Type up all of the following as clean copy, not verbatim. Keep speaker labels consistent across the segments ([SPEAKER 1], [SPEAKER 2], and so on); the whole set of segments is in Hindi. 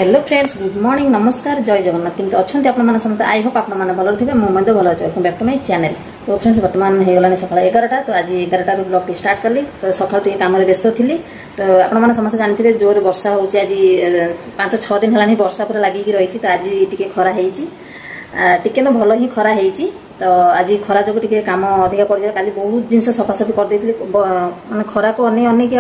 [SPEAKER 1] हेलो फ्रेंड्स, गुड मॉर्निंग, नमस्कार, जय जगन्नाथ। किंतु अच्छे आपण समस्त आई होप आपण मैंने भल थे मुझे भल अच्छे। Welcome back to my channel. तो फ्रेंड्स बर्तमान हो गला सका 11टा। तो आज 11टार ब्लॉग टी स्टार्ट कली। तो सकाल टे काम व्यस्त थी। तो आपण समस्त जानते जोर वर्षा हो आज 5-6 दिन है वर्षा पूरा लगिक रही। तो आज टी खरा टिके न भल ही खरा होती। तो आज खरा जो टे कम अधिका पड़ जाए। काली बहुत जिन सफासफी करदे मैं खरा को अनेक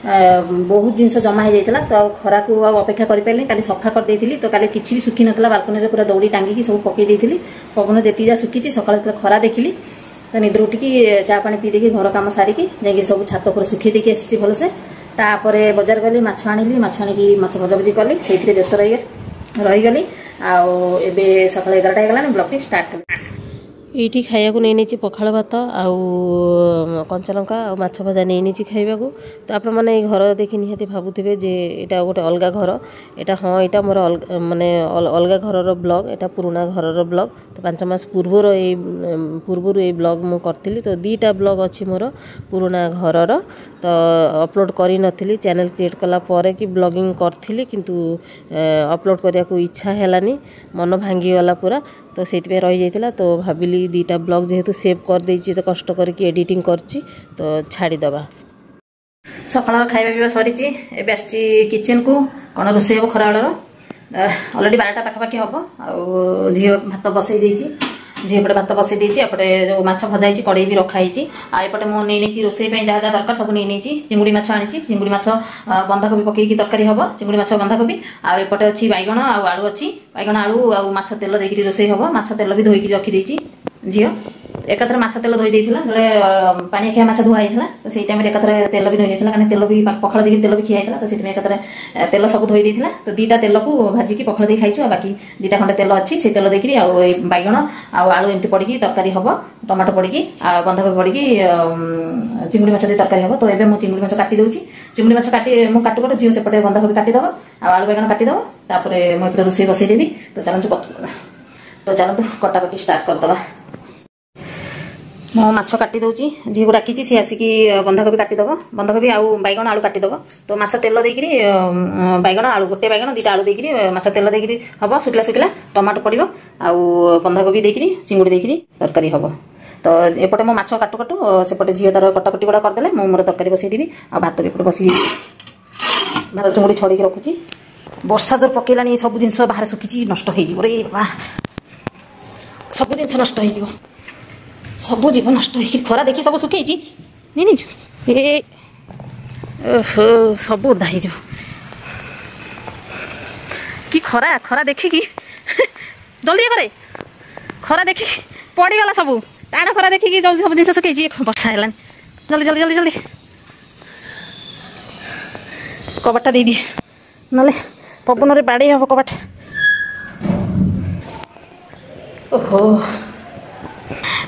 [SPEAKER 1] बहुत जिन जमा हो जाता। तो खरा को अपेक्षा कर पारे काली सफा करदे। तो काली किसी भी सुखी नाला बालकनी पूरा दौड़ी टांगिकी सब पकई पवन जी जा सुखी सका खरा देखिली। तो निद्र उठिकी चा पानी पी देखी घर कम सारिकी जाकि सब छात पर सुखी देखी आसी भलसे। तापर बजार गली माछ आनिली। माछ आनिकी माछ भजाभुजी कली से व्यस्त रहीगली। आबे सका 11टा होगा ब्लॉग टी स्टार्ट कली।
[SPEAKER 2] ये खाया नहीं पखाड़ भात आउ कंचा लंका आ माछ भजा नहीं खाइबा को। तो आप मैंने घर देखी निहाती भावुवे जे एटा गोटे अलग घर। एटा हाँ यहाँ मोर माने अलग घर ब्लॉग। एटा पुराना घर ब्लॉग। तो 5 मास पूर्वर ये ब्लॉग मु करथिली। तो 2टा ब्लॉग अच्छी मोर पुराना घर। तो अपलोड करी नथिली चैनल क्रिएट कला परे कि ब्लॉगिंग करथिली किंतु अपलोड करिया को इच्छा हेलानी, मन भांगी गला पूरा। तो से रही जाइतिला। तो भाविली 2टा ब्लॉग जेहेतु सेव कर देछि तो कष्ट करके एडिटिंग करछि तो छाड़ी दबा।
[SPEAKER 1] सकाळ खाइबा पीवा सरी आसची किचन को कौन रोषे हम खराबेल अलरेडी 12टा पाखापाखि हम। आ झील भात बसई देछि। झी एपटे भात बसई देछि। एपटे जो माछ भजाई कड़े भी रखाई। आएपटे मुझे रोषे जहाँ जहाँ दरकार सब नहीं चिंगुड़ी माछ आनी। चिंगुड़ी माछ बंधाकोबी पकईकी तरकारी हम। चिंगुड़ी माछ बंधाकोबी आएपटे अच्छी बैगण आलू अच्छी। बैगण आलू आ माछ तेल देकी रोषे हम। माछ तेल भी धोईकी रखी झील एकाथरे माछ तेल धोई देइथिला। जले पानी खिया माछ धुआ होइथिला। तो सेई टाइम रे एकाथरे तेल भी धोई देइथिला कारण तेल भी पखाळ देकी तेल भी खिया होइथिला। तो सेति में एकाथरे तेल सब धोई देइथिला। तो 2टा तेल को भाजी की पखाळ दे खाइछु। बाकी 2टा खंडे तेल अछि से तेल देकी आ बैगण आ आलू एमती पड़ीकी तरकारी हबो। टमाटो पड़ीकी आ बंधाकोबी पड़ीकी चिंगुड़ी माछ दे तरकारी हबो। तो एबे मु चिंगुड़ी माछ काटी दउची। चिंगुड़ी माछ काटी मु काटु काटु झियो सेपटे बंधाकोबी काटी दबो आ आलू बैगण काटी दबो। तापर मु एपटे रोसई बसई देबी। तो चलंतु कटाकटी स्टार्ट कर दबा। मो माछ काटी दउची। झी को डाकी सी आसिकी बंधाकोबी काटिदब। बंधाकोबी आउ बैगण आलू काटिदब। तो माछ तेल देकरी बैगण आलू गोटे बैगण 2टा आलू देकरी माछ तेल देकरी हबो। सुखला सुखला टमाटो पड़िबो आउ बंधाकोबी देकरी चिंगुड़ी देकरी तरकारी हबो। तो एपटे मो माछ काटु काटु सेपटे झी तार कटाकटी गुड़ा करदेले मो मोर तरकारी बसई देबी। आ भात भी एपटे बसी भात चिंगुड़ी छड़ी रखुची। वर्षा जोर पकेलानी सब जिनस बाहर सुखी नष्ट हो रे बा। सब जिनस नष्ट हो सब जीव नष्ट हो खरा देखी सब सुखी नहीं सब ओदा हो कि खरा खरा देखिकी जल्दी करे खरा देखी पड़गला सब टाण खरा देखिकी जल्दी सब जिन सुखी वर्षा है जल्दी जल्दी जल्दी जल्दी कबाटा दे दिए ना पवन बाड़ी हम कबाट। ओहो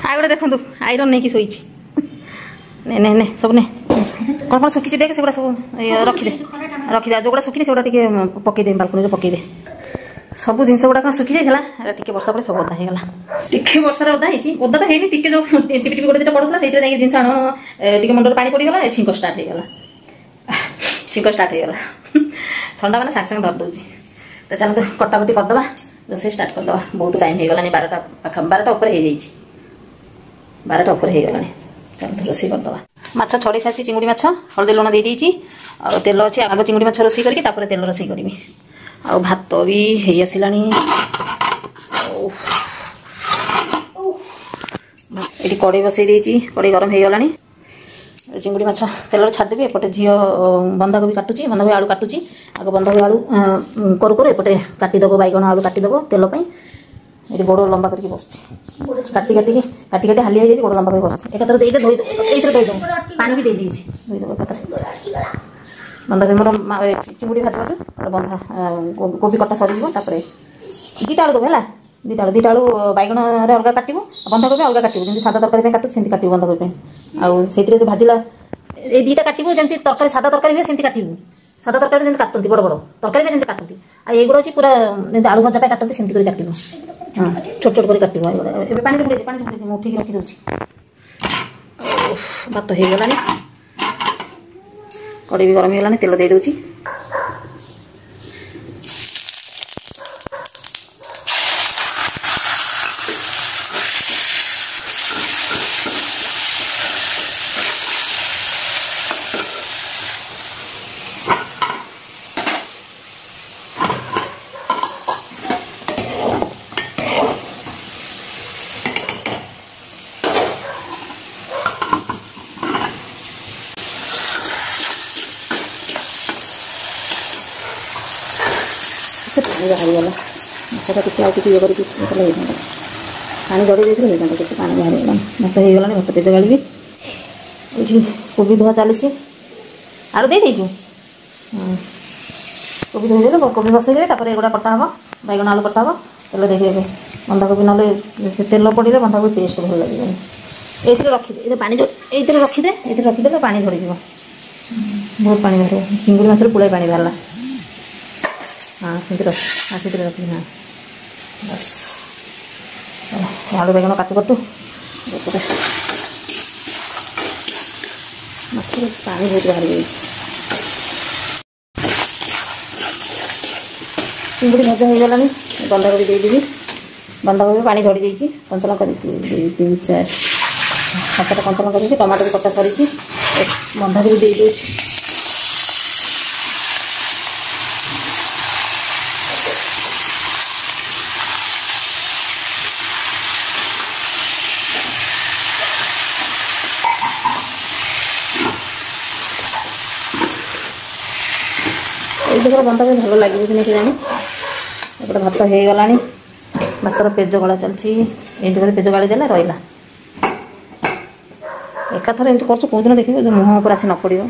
[SPEAKER 1] आ गए देखु आईरन नहीं कि शोई ने सब ने कौन कौन सुखी देख से सब रखिदे रखिदे जो गुड़ा सुखी से पकईदे बालकनी पकईदे। सब जिन गुड़ा सुखी जाता टे वर्षा पर सब ओदा होगा। टे वर्षा ओदा ओदा तो है टे जो टिपि टिपि गोटे पड़ूला से जिन आण टे मुंडर पानी पड़गला छींक स्टार्ट होगा। छींक स्टार्ट होगा ठंडा मैंने सागे सागे धर दूँ। तो चलते कटाकटी करदे रोषे स्टार्ट करदे। बहुत टाइम हो गलानी 12टा उपर हो जाइए। 12टा उपर हो गलानी। चलते रोषे करदे। माछ छड़ी सारी चिंगुड़ी माछ हलदी लुण दे देइछि। आ तेल अच्छी आग चिंगुड़ी माछ रोषे करके तापर तेल रोषे करबी। आ भात भी हो आसिलानी। ये कड़े बसई देइछि। कड़े गरम हो गलानी। चिंगुड़ी माछ तेल छाड़देवी। एपटे झील बंधाकोबी काटुची। बंधाकोबी आलू काटुची। आगे बंधाकोबी आलू करू करू एपटे काटिदब बैगण आलू काटिदब तेल पाई। ये गोड़ लंबा करके बस काटी काटी काटी काटी हाली गोड़ लंबा कर बस एक धोई दे पानी भी दे दीजिए धोईदेव एक बंधाकोबी मोर चिंगुड़ी भाज भाज बंधा कोबी कटा सर 2टा आलू देव है 2टा आलू बैगण अलग काट बंधाकोबी अलग काट जमी सादा तरकारी काटू सेमती काट बंधाकोबी आउे भाजिला ये 2टा काटू जमी तरकारी सादा तरकारी हुए सेमती काटू। सादा तरकारी जमी काटती बड़ बड़ तरकारी भी जमी काटती आगुड़ा अच्छी पूरा आलू भजा काटती सेमती काट हाँ छोट छोट कर काट पानी उठे रखी दूँ। भात हो गलानी कड़ी भी गरम हो गलानी तेल दे दूँ। ପାଣି ବାହାରିଗଲା ମାଛଟା ଟିକେ ଆଉ ଟିକେ ଇଏ କରିକି କଲେ ହେଇଥାନ୍ତା ପାଣି ଗଡ଼ି ଦେଇଥିଲେ ହେଇଥାନ୍ତା କେତେ ପାଣି ବାହାରିଗଲାଣି ଭାତ ହେଇଗଲାଣି ଭାତ ପେଜ ଗାଳିବି ଏଇଠି କୋବି ଧୁଆ ଚାଲିଛି ଆଳୁ ଦେଇଦେଇଛୁ କୋବି ଧୋଇଦେଲେ କୋବି ବସେଇଦେବେ ତାପରେ ଏଗୁଡ଼ା କଟା ହେବ ବାଇଗଣ ଆଳୁ କଟା ହେବ ତେଲ ଦେଇକି ଏବେ ବନ୍ଧାକୋବି ନହେଲେ ସେ ତେଲ ପଡ଼ିଲେ ବନ୍ଧାକୋବି ଟେଷ୍ଟ ଭଲ ଲାଗିବନି ଏଇଥିରେ ରଖିଦେ ଏଇଥିରେ ପାଣି ଏଇଥିରେ ରଖିଦେ ଏଇଥିରେ ରଖିଦେଲେ ପାଣି ଝଡ଼ିଯିବ ବହୁତ ପାଣି ବାହାରିବ ଚିଙ୍ଗୁଡ଼ି ମାଛରୁ ପୁଳାଏ ପାଣି ବାହାରିଲା हाँ ସେଥିରେ ରଖିବି ହଁ ବାସ୍ ଆଳୁ ବାଇଗଣ କାଟୁ ଏପଟେ ମାଛରେ ପାଣି ବହୁତ ବାହାରି ଯାଇଛି ଚିଙ୍ଗୁଡ଼ି ଭଜା ହେଇଗଲାଣି ବନ୍ଧାକୋବି ଦେଇଦେବି ବନ୍ଧାକୋବି ପାଣି ଝଡ଼ି ଯାଇଛି କଞ୍ଚା ଲଙ୍କା ଦେଇଛି 7ଟା କଞ୍ଚା ଲଙ୍କା ଦେଇଛି ଟମାଟୋ ବି କଟା ସରିଛି ବନ୍ଧାକୋବି ଦେଇଦେଉଛି ଏଇଥିରେ ବନ୍ଧାକୋବି ଭଲ ଲାଗିବ କି ନାହିଁ ଜାଣି ଏପଟେ ଭାତ ହେଇଗଲାଣି ଭାତର ପେଜ ଗଳା ଚାଲିଛି ଏମିତି କରି ପେଜ ଗାଳି ଦେଲେ ରହିଲା ଏକାଥରେ ଏମିତି କରୁଛୁ କେଉଁଦିନ ଦେଖିବ ଯେ ମୁହଁ ଉପରେ ଆସି ନ ପଡ଼ିବ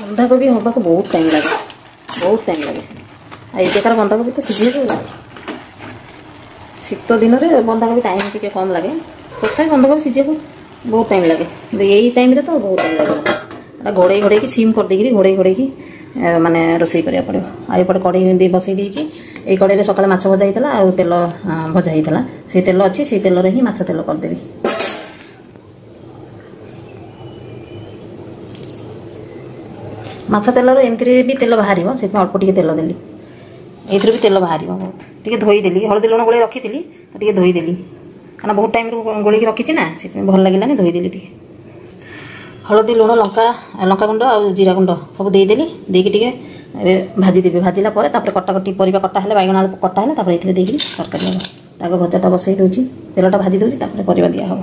[SPEAKER 1] बंधाकोबी हवा को बहुत टाइम लगे आ एकार बंधाकोबी तो सीझे शीत दिन में बंधाकोबी टाइम टी कम लगे तथा बंधाकोबी सीझे को बहुत टाइम लगे यही टाइम तो बहुत टाइम लगे घोड़े घोड़े की सीम कर देगी घोड़े की माने रोसई करिया पड़ो आईपटे कड़े बसई देती ये कड़े सकाଳେ माछ भजा होता आ तेल भजा होता से तेल अच्छी से तेल ही माछ तेल करदेवी माछ तेल एमती भी तेल बाहर से अल्प टे तेल देली ये भी तेल बाहर बहुत टे धोईदेली हलदी लुण गोल रखी टे धोईदेली क्या बहुत टाइम गोल रखी ना से भल लगे धोईदेली टे हलदी लुण लंका लंका गुंड आ जीरा गुंड सब देदेली देकी भाजीदेवी भाजिला कटाकटी परिवा कटा है बैगन आलू कटा है देकी तरकारी हम ताक भजाटा बसई दूसरी तेलटा भाजी दूसरी परिवा दिया हम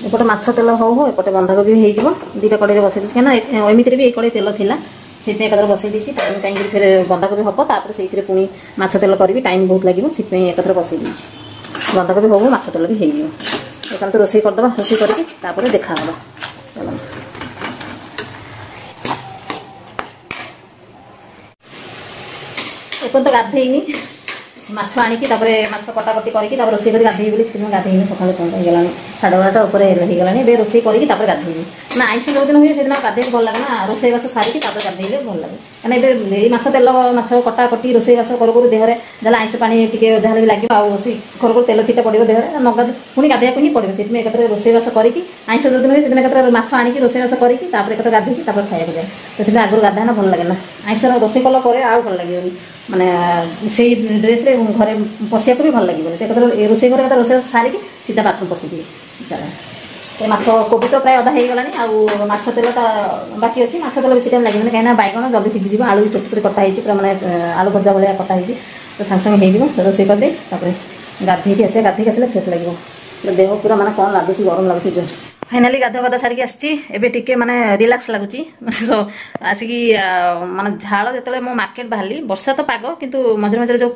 [SPEAKER 1] एपटे माछ तेल हो एपटे बंधाकोबी हो दुटा कड़े बसई दी क्या एमती भी ये कड़े तेल थी से बसई दी कहीं फिर बंधाकोबी हम तापर से पुणी माछ तेल करी टाइम बहुत लगे से एक बसई दी बंधाकोबी हो माछ तेल भी हो तो रोसई करदे रोसई करके देखा चलो एपन तो गाधेनी माछ आणिकी माछ कटाकटी करके रोसई कर गाधेबी बोली गाधेनी सका होगा 11:30 उपर होगलानी रोसई करके गाधेबी ना आईस जो दिन हुए से गाधे भल लगे ना रोसई बास सारिकी गाधेले भल लगे कहीं माछ तेल माछ कटाकटी रोसई बास करू देहरे जहाँ आईस पानी टी जहाँ भी लगे करू तेल छीटा पड़ो देहरे न पुणी गाधे ही पड़ो से एक रोसई बास करके आईस जो दिन हुए से एक माछ आणिकी रोसई बास करके एक गाधेकी खाया जाए तो से आगुरी गाधाना भल लगे ना आईस रोसई कला आउ भल लगे माने से ड्रेस रे घरे पशिया भी भल लगे रोसई घर रोसई सारिकी सीधा बाथरूम पशिजी चलो माछ कोबी तो प्राय अधा हो गलानी आछ तेलटा बाकी अच्छी माछ तेल बेसी टाइम लगे कहीं बैगन जल्दी सीझी आलू भी छोट छोट कटा पूरा मैंने आलू भजा भाया कटा तो सांगे सांगे हो रोसई करदे गाधेकी आसे गाधेकी आसले फ्रेश लगे देह पूरा माने कौन लगुच गरम लगुच जो फाइनाली गाधा बाधा सारिकी आसी टे माने रिलैक्स लगुच आसिकी माने झाड़ जो मो मार्केट बाहरी वर्षा तो पाग किंतु मझे मझे जो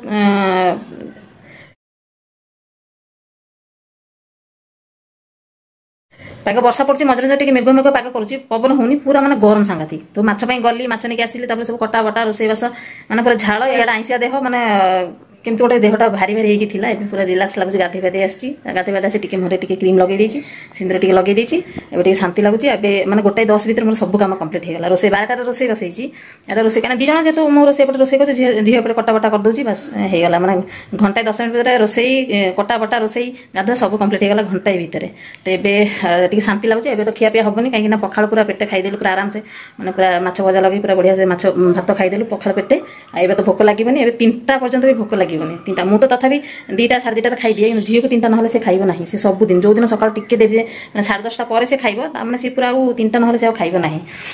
[SPEAKER 1] पाग वर्षा पड़ी मझे मझे मेघ मेघ पाग कर पवन होनी पूरा माने गरम सांगाती तो माछ गली माछ नहीं आसिली सब कटा बटा रोसई बास माने पूरा झाड़ इे आईसिया देह माने केमती गोटे देहटा भारी भारी होगी थी पूरा रिलैक्स लगुच गाधे बाधे आसी गाधे बाधे आसी टी मुहर टी क्रीम लगे सिंदूर टी लगे एवं शांति लगुच मैंने 1:10 भितर मोर सब काम कम्प्लीट होगा रोसे 12टार रोसे बसई रोसे कहीं 2 जन जेहतु मो रोसे रोसे कर झील एपटे कटा बटा करदे बस होगा मैंने घंटा 10 मिनट भितर रोसे कटा बटा रोसे गाधा सब कम्प्लीट होगा घंटाए भितर तो ये शांति लगुच एवं तो खियापिया हेनी कहीं पखाड़ पूरा पेटे खाईदेलु पूरा आराम से मैंने पूरा माछ भजा लगे पूरा बढ़िया से माछ भात खाईदेलु पखाड़ पेटे एवं तो भोक लगे 3टा पर्यंत भी भोक लगे 3टा मु तो तथापि 2टा 2:30 खाईदिए झील को 3टा ना से खाइब ना से सबुदिन जो दिन सकाल टिके डेरी मैंने 10:30 पर से खाइब मैंने सी पूरा 3टा ना से खाइब ना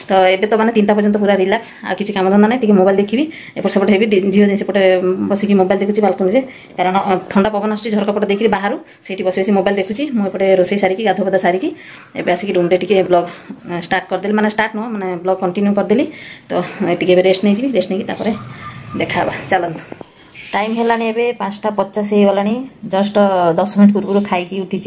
[SPEAKER 1] तो ये तो मैंने 3टा पर्यंत पूरा रिलैक्स आ किसी काम धंदा ना मोबाइल देखी एपट सेपट हेबी झील सेपटे बसिक मोबाइल देखुची बालकनी में कारण ठंडा पवन आस झरका पट देखिए बाहर से बस मोबाइल देखुची मुझे रोसे सारिकी गाधोपदा सारिकी एवं आसिक रूम टे ब्लॉग स्टार्ट करदेली मैंने स्टार्ट नुह मैंने ब्लॉग कंटिन्यू करदेली तो टे रेस्ट नहीं रेस्ट नहीं देखा चलते टाइम है 5:50 हो गलानी जस्ट 10 मिनट पूर्व खाई उठी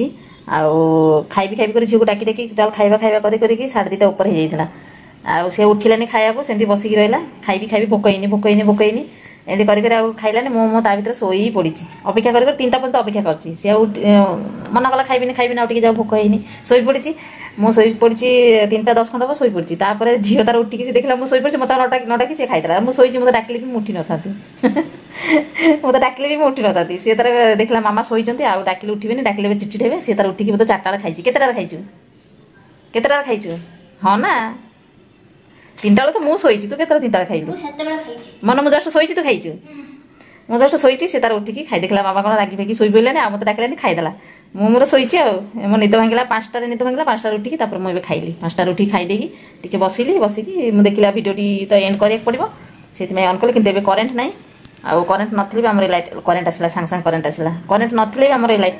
[SPEAKER 1] खाइबी कर झील को डाकी डाकी चल खाइबा खाइबा करके 2:30 ऊपर हो जाता सी उठिलानी खाया सेमती बसिक रहा खाइबी भोक होनी एमती कर खाइलानी मो ता भर शोई पड़ी अपेक्षा कर 3टा पर्यंत अपेक्षा कर सी मना कला खाइबी ना जाओ भोक होनी शोई पड़ी मु शोई पड़ी 3टा 10 खंड हम शोई पड़ी तापर झील तार उठिकी देखला मुझे शोई पड़ी मतलब न डाकी सी खाई मुझे शोई मतलब डाकिले भी उठी न था मुझे डाकिले भी उठी न था सी तार देखला मामा शोई आउ डाकिले उठे डाकिले चिड़चिड़ हे सी तार उठिकी मतलब 4टा खाई केतटा खाई हाँ ना 3टा तो मुझे शोई तू के 3टा खाइलु मन मुझे जस्ट शोई तू खाई मुझे जस्ट शोई सी तार उठिकी खाई देखला मामा कौन रागी फागी शोई पड़े आ मत डाकिलानी खाईदेला मोर शोई मो निद भांगा 5टार निद भांगा 5टार उठिकी मुझे खाइली 5टार उठिकी खाईदेकी टी बसिली बसिकी मुझे देखला भिडियोटी तो एंड करा पड़ो से अन कले कि करेन्ट ना आउ करेन्ट नथले भी आम लाइट करेन्ट आसला सांग सांग करेन्ट आसला करेन्ट नथले भी आम लाइट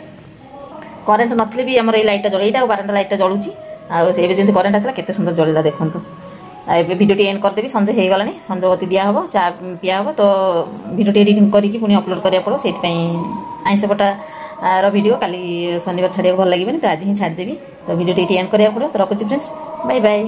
[SPEAKER 1] करेन्ट नथले भी आम लाइटा जल यहाँ बारंडा लाइटा जलुची आमती करेन्ट आसला केते सुंदर जलिला देखो ए भिडियोटी एंड करदेवी संजे हो गलानी संजगती दिहब चा पिया हम तो भिडियोटी एडिटिंग करके पुणी अपलोड करा पड़ो से आइंस बटा भिडियो काली शनिवार छाड़िया भल लगे तो आज ही छाड़देवी तो भिडियोटी एंड करा पड़ो तो रखुची फ्रेंड्स बाय बाय।